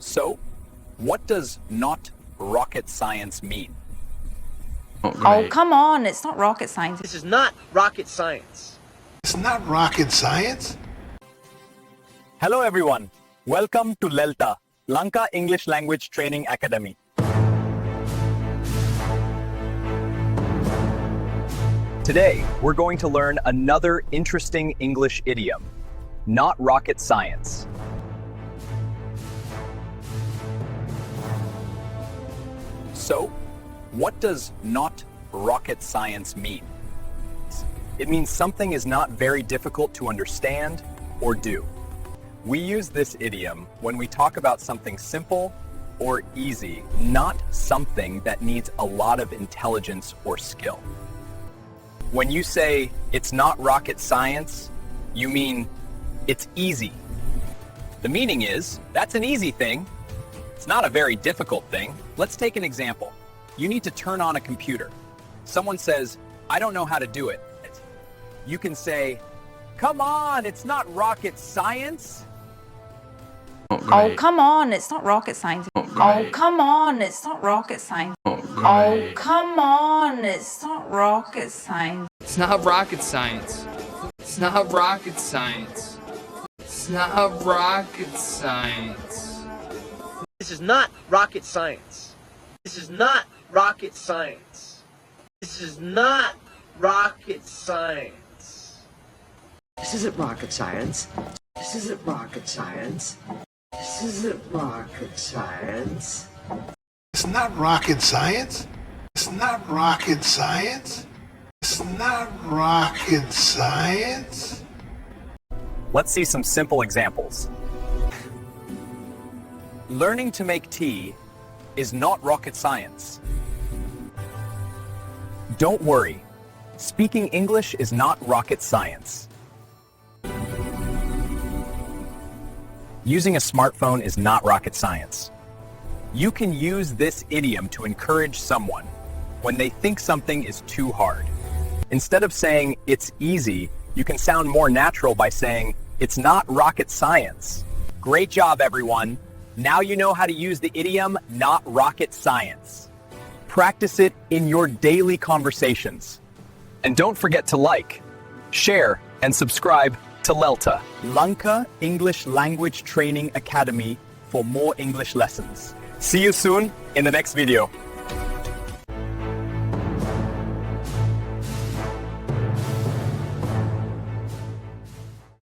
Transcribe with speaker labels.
Speaker 1: So, what does not rocket science mean?
Speaker 2: Oh, come on, it's not rocket science.
Speaker 3: This is not rocket science.
Speaker 4: It's not rocket science.
Speaker 1: Hello everyone, welcome to LELTA, Lanka English Language Training Academy. Today, we're going to learn another interesting English idiom, not rocket science. So, what does not rocket science mean? It means something is not very difficult to understand or do. We use this idiom when we talk about something simple or easy, not something that needs a lot of intelligence or skill. When you say it's not rocket science, you mean it's easy. The meaning is, that's an easy thing. It's not a very difficult thing. Let's take an example. You need to turn on a computer. Someone says, I don't know how to do it. You can say, come on, it's not rocket science.
Speaker 2: Oh, come on, it's not rocket science. Oh, come on, it's not rocket science. Oh, come on, it's not rocket science.
Speaker 5: It's not rocket science. It's not rocket science. It's not rocket science.
Speaker 3: This is not rocket science. This is not rocket science. This is not rocket science.
Speaker 6: This isn't rocket science. This isn't rocket science. This isn't rocket science.
Speaker 4: It's not rocket science. It's not rocket science. It's not rocket science.
Speaker 1: Let's see some simple examples. Learning to make tea is not rocket science. Don't worry, speaking English is not rocket science. Using a smartphone is not rocket science. You can use this idiom to encourage someone when they think something is too hard. Instead of saying it's easy, you can sound more natural by saying it's not rocket science. Great job, everyone. Now you know how to use the idiom not rocket science. Practice it in your daily conversations. And don't forget to like, share, and subscribe to LELTA, Lanka English Language Training Academy, for more English lessons. See you soon in the next video.